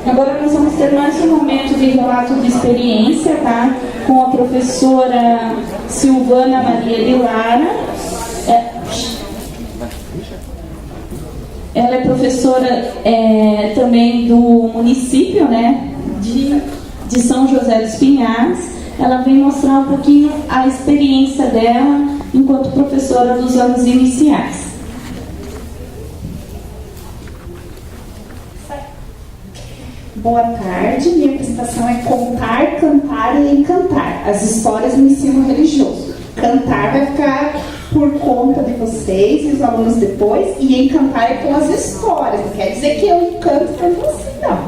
Agora nós vamos ter mais um momento de relato de experiência, tá? Com a professora Silvana Maria de Lara. Ela é professora também do município, né, de São José dos Pinhais. Ela vem mostrar um pouquinho a experiência dela enquanto professora dos anos iniciais. Boa tarde, minha apresentação é Contar, Cantar e Encantar, as histórias no ensino religioso. Cantar vai ficar por conta de vocês e os alunos depois, e encantar é com as histórias, não quer dizer que eu encanto para você, não.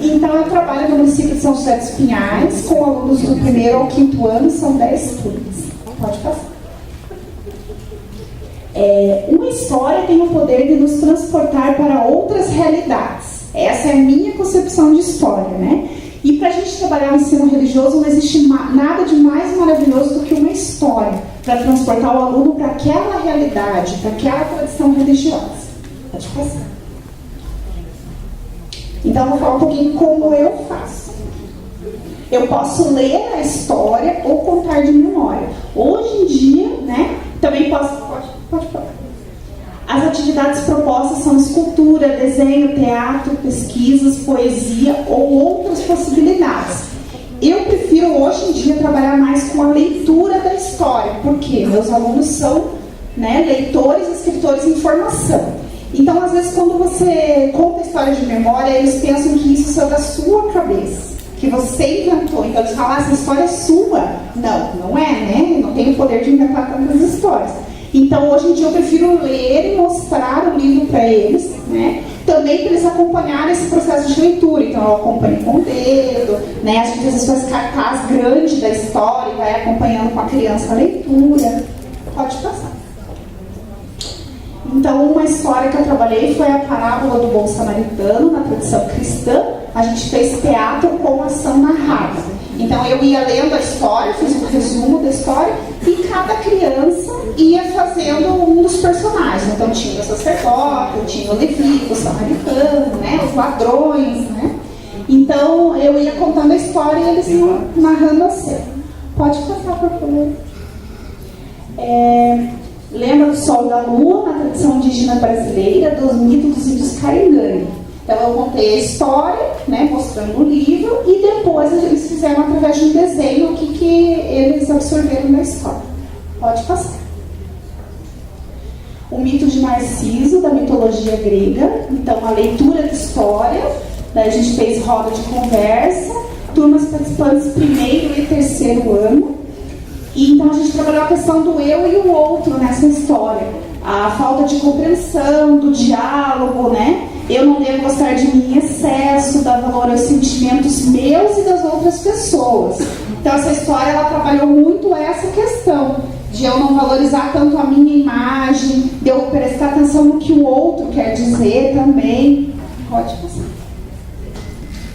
Então eu trabalho no município de São José dos Pinhais, com alunos do 1º ao 5º ano, são 10 turmas. Pode passar. Uma história tem o poder de nos transportar para outras realidades. Essa é a minha concepção de história, né? E para a gente trabalhar no ensino religioso não existe nada de mais maravilhoso do que uma história para transportar o aluno para aquela realidade, para aquela tradição religiosa. Pode passar. Então eu vou falar um pouquinho como eu faço. Eu posso ler a história ou contar de memória. Hoje em dia, né? Também posso... Pode falar. As atividades propostas são escultura, desenho, teatro, pesquisas, poesia ou outras possibilidades. Eu prefiro hoje em dia trabalhar mais com a leitura da história, porque meus alunos são, né, leitores e escritores em formação. Então, às vezes, quando você conta a história de memória, eles pensam que isso saiu da sua cabeça, que você inventou. Então, eles falam, essa história é sua. Não, não é, né? Eu não tenho o poder de inventar tantas histórias. Então, hoje em dia, eu prefiro ler e mostrar o livro para eles, né? Também para eles acompanharem esse processo de leitura. Então, eu acompanho com o dedo, né? A gente às vezes faz cartaz grande da história e vai acompanhando com a criança a leitura. Pode passar. Então, uma história que eu trabalhei foi a parábola do bom samaritano, na tradição cristã. A gente fez teatro com ação narrada. Então eu ia lendo a história, fiz um resumo da história e cada criança ia fazendo um dos personagens. Então tinha o sacerdote, tinha o levita, o samaritano, né, os ladrões, né? Então eu ia contando a história e eles iam narrando a cena. Pode passar, por favor. Lembra do Sol e da Lua, na tradição indígena brasileira, dos mitos dos índios Caringani. Então eu contei a história, né, mostrando o livro, e depois eles fizeram através de um desenho o que eles absorveram da história. Pode passar. O mito de Narciso, da mitologia grega. Então a leitura de história, daí a gente fez roda de conversa, turmas participantes 1º e 3º ano. E então a gente trabalhou a questão do eu e o outro nessa história. A falta de compreensão, do diálogo, né? Eu não devo gostar de mim em excesso, dar valor aos sentimentos meus e das outras pessoas. Então essa história, ela trabalhou muito essa questão de eu não valorizar tanto a minha imagem, de eu prestar atenção no que o outro quer dizer também. Pode passar.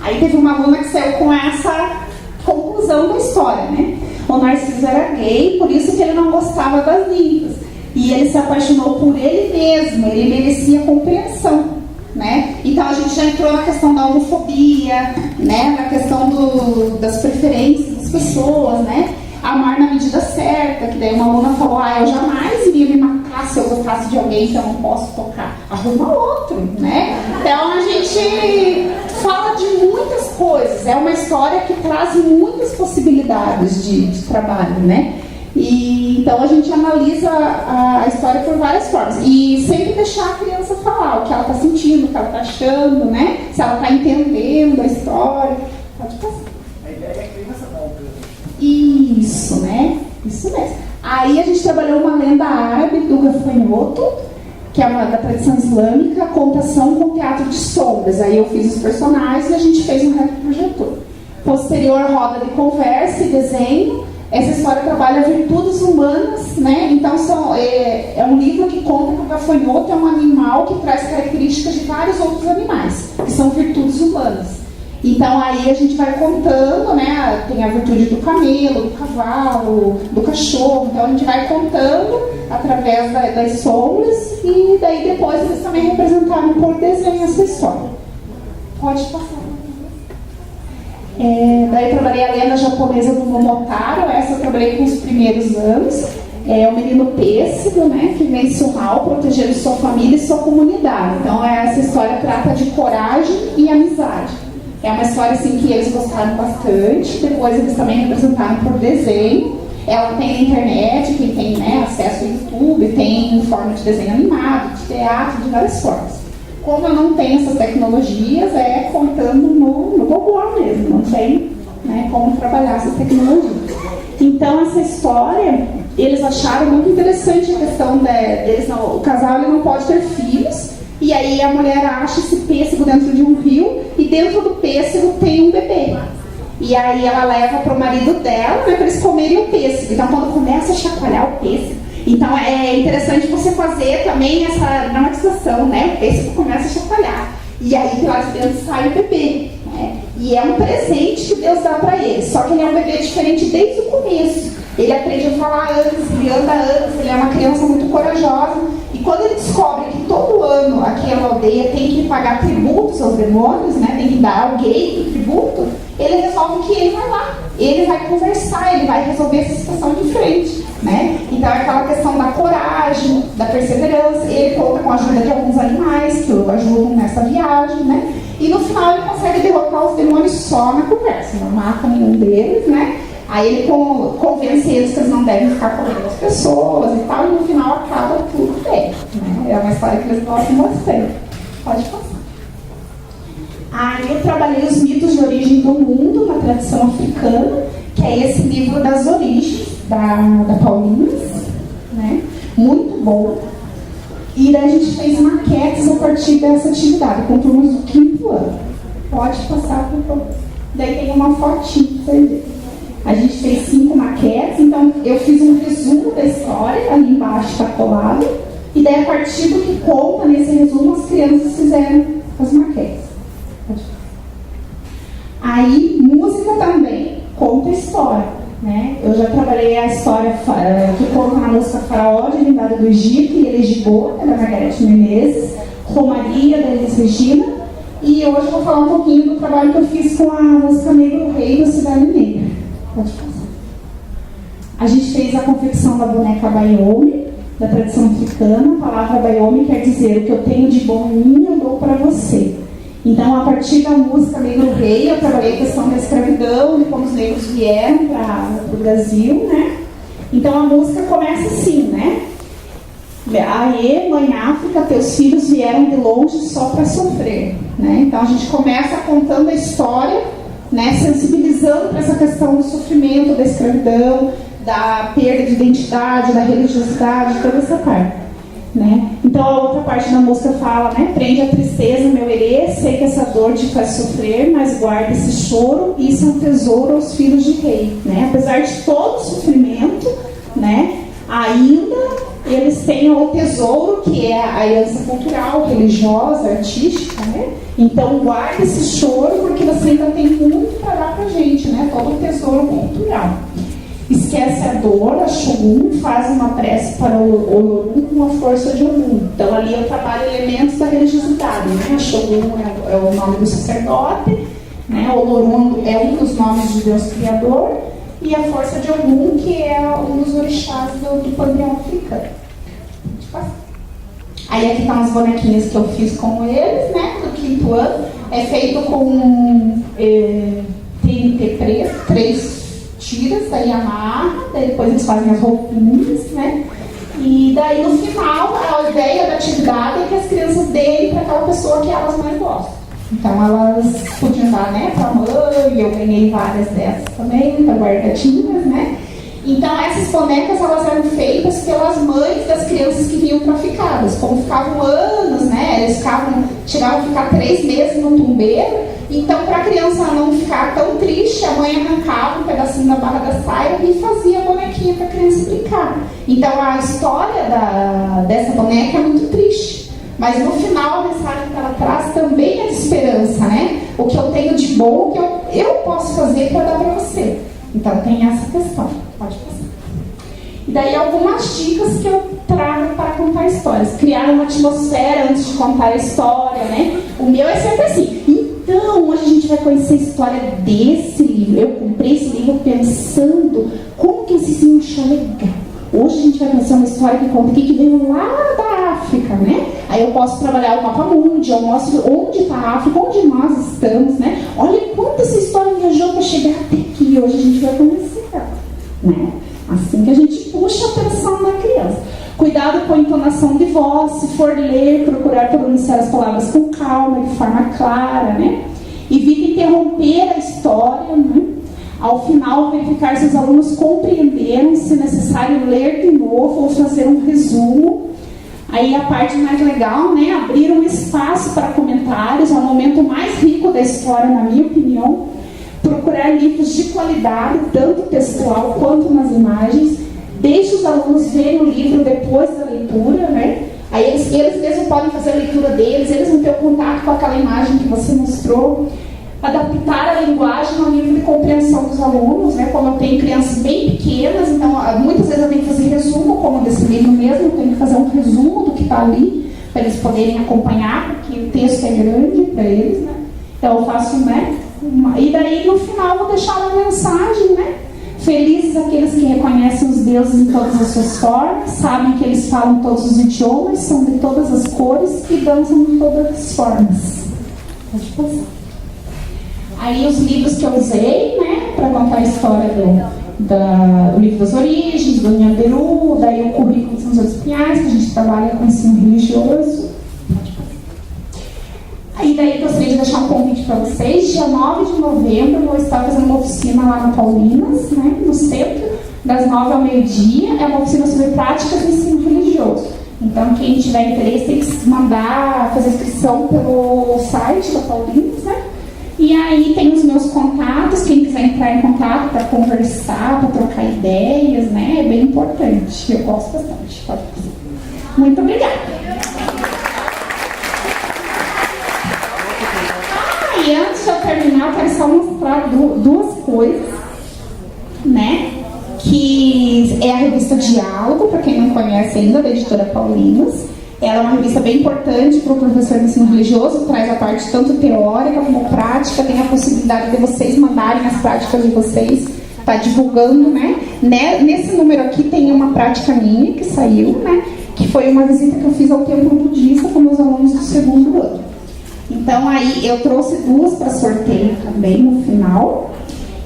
Aí teve uma aluna que saiu com essa conclusão da história, né? O Narciso era gay, por isso que ele não gostava das ninfas. E ele se apaixonou por ele mesmo, ele merecia compreensão, né? Então a gente já entrou na questão da homofobia, né? Na questão das preferências das pessoas, né? Amar na medida certa, que daí uma aluna falou, eu jamais iria me matar se eu gostasse de alguém que eu não posso tocar. Arruma outro, né? Então a gente fala de muitas coisas, é uma história que traz muitas possibilidades de trabalho, né? E então a gente analisa a história por várias formas e sempre deixar a criança falar o que ela está sentindo, o que ela está achando, né? Se ela está entendendo a história. Pode passar. A ideia é a criança monta. Isso, né? Isso mesmo. Aí a gente trabalhou uma lenda árabe do gafanhoto, que é uma da tradição islâmica, contação com teatro de sombras. Aí eu fiz os personagens e a gente fez um retroprojetor. Posterior, roda de conversa e desenho. Essa história trabalha virtudes humanas, né? Então é um livro que conta que o gafanhoto é um animal que traz características de vários outros animais, que são virtudes humanas. Então aí a gente vai contando, né? Tem a virtude do camelo, do cavalo, do cachorro. Então a gente vai contando através das sombras e daí depois eles também representaram por desenho essa história. Pode passar. Daí eu trabalhei a lenda japonesa do Momotaro, essa eu trabalhei com os primeiros anos. É o menino pêssego, né, que vence o mal protegendo sua família e sua comunidade. Então essa história trata de coragem e amizade. É uma história assim que eles gostaram bastante. Depois eles também representaram por desenho. Ela tem na internet, quem tem, né, acesso ao YouTube, tem em forma de desenho animado, de teatro, de várias formas. Como eu não tenho essas tecnologias, é contando no Google mesmo, não tem, né, como trabalhar essas tecnologias. Então essa história, eles acharam muito interessante a questão deles, o casal ele não pode ter filhos, e aí a mulher acha esse pêssego dentro de um rio, e dentro do pêssego tem um bebê. E aí ela leva para o marido dela, né, para eles comerem o pêssego. Então quando começa a chacoalhar o pêssego, então é interessante você fazer também essa dramatização, né? O pêssego começa a chacoalhar. E aí de lá de dentro sai o bebê. Né? E é um presente que Deus dá para ele. Só que ele é um bebê diferente desde o começo. Ele aprende a falar antes, ele anda antes, ele é uma criança muito corajosa. E quando ele descobre que todo ano aquela aldeia tem que pagar tributos aos demônios, né? Tem que dar alguém o tributo, ele resolve que ele vai lá. Ele vai conversar, ele vai resolver essa situação de frente. Né? Então é aquela questão da coragem, da perseverança. Ele conta com a ajuda de alguns animais que o ajudam nessa viagem, né? E no final ele consegue derrotar os demônios só na conversa, não mata nenhum deles, né? Aí ele convence eles que eles não devem ficar comendo as pessoas e tal, e no final acaba tudo bem, né? É uma história que eles gostam bastante. Pode passar. Aí eu trabalhei os mitos de origem do mundo na tradição africana, que é esse livro das origens da Paulinhas, né? Muito bom. E daí a gente fez maquetes a partir dessa atividade, com turmas do 5º ano. Pode passar, por favor. Daí tem uma fotinha para você ver. A gente fez 5 maquetes, então eu fiz um resumo da história, ali embaixo está colado, e daí a partir do que conta nesse resumo, as crianças fizeram as maquetes. Aí, música também conta a história, né? Eu já trabalhei a história que conta na música Faraó, Divindade do Egito, e Elegibô, da Margareth Menezes, Romaria, da Elis Regina, e hoje eu vou falar um pouquinho do trabalho que eu fiz com a música Negro Rei da Cidade Negra. Pode passar. A gente fez a confecção da boneca Bayomi, da tradição africana. A palavra Bayomi quer dizer: o que eu tenho de bom em mim eu dou para você. Então, a partir da música Negro Rei, eu trabalhei a questão da escravidão, de como os negros vieram para o Brasil, né? Então, a música começa assim, né? Aê, mãe África, teus filhos vieram de longe só para sofrer, né? Então, a gente começa contando a história, né? Sensibilizando para essa questão do sofrimento, da escravidão, da perda de identidade, da religiosidade, toda essa parte. Né? Então a outra parte da música fala, né? Prende a tristeza, meu herê, sei que essa dor te faz sofrer, mas guarda esse choro, e isso é um tesouro aos filhos de rei, né? Apesar de todo o sofrimento, né? Ainda eles têm o tesouro, que é a herança cultural, religiosa, artística, né? Então guarda esse choro, porque você ainda tem muito para dar pra gente, né? Todo o tesouro cultural. Esquece a dor, a Xogum, faz uma prece para o Olorum com a força de Ogum. Então ali eu trabalho elementos da religiosidade, né? A Xogum é o nome do sacerdote, né? O Olorum é um dos nomes de Deus Criador, e a força de Ogum, que é um dos orixás do panteão africano. Aí aqui estão as bonequinhas que eu fiz com eles, né? Do 5º ano. É feito com TNT preto, 3 tiras, daí amarra, daí depois eles fazem as roupinhas, né? E daí no final, a ideia da atividade é que as crianças deem para aquela pessoa que elas mais gostam. Então elas podiam dar, né, para a mãe, eu ganhei várias dessas também, tá guardadinhas, né? Então essas bonecas, elas eram feitas pelas mães das crianças que vinham traficadas. Como ficavam anos, né? Eles chegavam a ficar 3 meses no tumbeiro. Então, para a criança não ficar tão triste, a mãe arrancava um pedacinho da barra da saia e fazia a bonequinha para a criança brincar. Então, a história dessa boneca é muito triste. Mas no final, a mensagem que ela traz também é de esperança, né? O que eu tenho de bom, o que eu posso fazer para dar para você. Então, tem essa questão. Pode passar. E daí, algumas dicas que eu trago para contar histórias. Criar uma atmosfera antes de contar a história, né? O meu é sempre assim. Então, essa história desse livro. Eu comprei esse livro pensando como que esses iam achar legal. Hoje a gente vai conhecer uma história que conta que veio lá da África, né? Aí eu posso trabalhar o mapa mundi, eu mostro onde está a África, onde nós estamos, né? Olha quanto essa história viajou para chegar até aqui. Hoje a gente vai conhecer ela, né? Assim que a gente puxa a atenção da criança. Cuidado com a entonação de voz. Se for ler, procurar pronunciar as palavras com calma, de forma clara, né? Evite interromper a história, né? Ao final, verificar se os alunos compreenderam, se necessário ler de novo ou fazer um resumo. Aí a parte mais legal, né? Abrir um espaço para comentários, é o momento mais rico da história, na minha opinião. Procurar livros de qualidade, tanto textual quanto nas imagens. Deixe os alunos verem o livro depois da leitura, né? Aí eles mesmos podem fazer a leitura deles, eles vão ter o contato com aquela imagem que você mostrou. Adaptar a linguagem ao nível de compreensão dos alunos, né? Como eu tenho crianças bem pequenas, então muitas vezes eu tenho que fazer resumo, como desse livro mesmo, eu tenho que fazer um resumo do que está ali, para eles poderem acompanhar, porque o texto é grande para eles, né? Então eu faço, né? E daí no final eu vou deixar uma mensagem, né? Felizes aqueles que reconhecem os deuses em todas as suas formas, sabem que eles falam todos os idiomas, são de todas as cores e dançam de todas as formas. Pode passar. Aí os livros que eu usei, né, para contar a história do livro das origens, do Nhanderu, daí o currículo de São José dos Pinhais, que a gente trabalha com ensino religioso. Aí daí gostaria de deixar um convite para vocês. Dia 9 de novembro eu vou estar fazendo uma oficina lá na Paulinas, né, no centro, das 9 ao meio-dia. É uma oficina sobre práticas de ensino religioso. Então quem tiver interesse tem que mandar, fazer inscrição pelo site da Paulinas, né? E aí tem os meus contatos, quem quiser entrar em contato para conversar, para trocar ideias, né? É bem importante. Eu gosto bastante. Pode fazer. Muito obrigada. E antes de eu terminar, eu quero só mostrar duas coisas, né? Que é a revista Diálogo, para quem não conhece ainda, da editora Paulinas. Ela é uma revista bem importante para o professor de ensino religioso, traz a parte tanto teórica como prática, tem a possibilidade de vocês mandarem as práticas de vocês, tá divulgando, né? Nesse número aqui tem uma prática minha que saiu, né? Que foi uma visita que eu fiz ao templo budista com meus alunos do segundo ano. Então aí eu trouxe duas para sorteio também no final.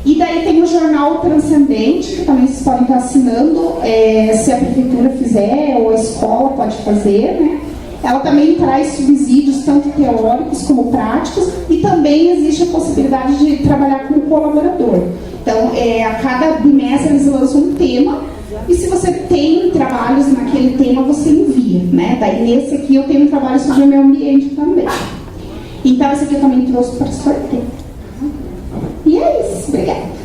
E daí tem o jornal Transcendente, que também vocês podem estar assinando, se a prefeitura fizer, ou a escola pode fazer, né? Ela também traz subsídios, tanto teóricos como práticos, e também existe a possibilidade de trabalhar com colaborador. Então, a cada bimestre eles lançam um tema, e se você tem trabalhos naquele tema, você envia, né? Daí nesse aqui eu tenho um trabalho sobre o meio ambiente também. Então, esse aqui eu também trouxe para sorteio. E é isso, obrigada.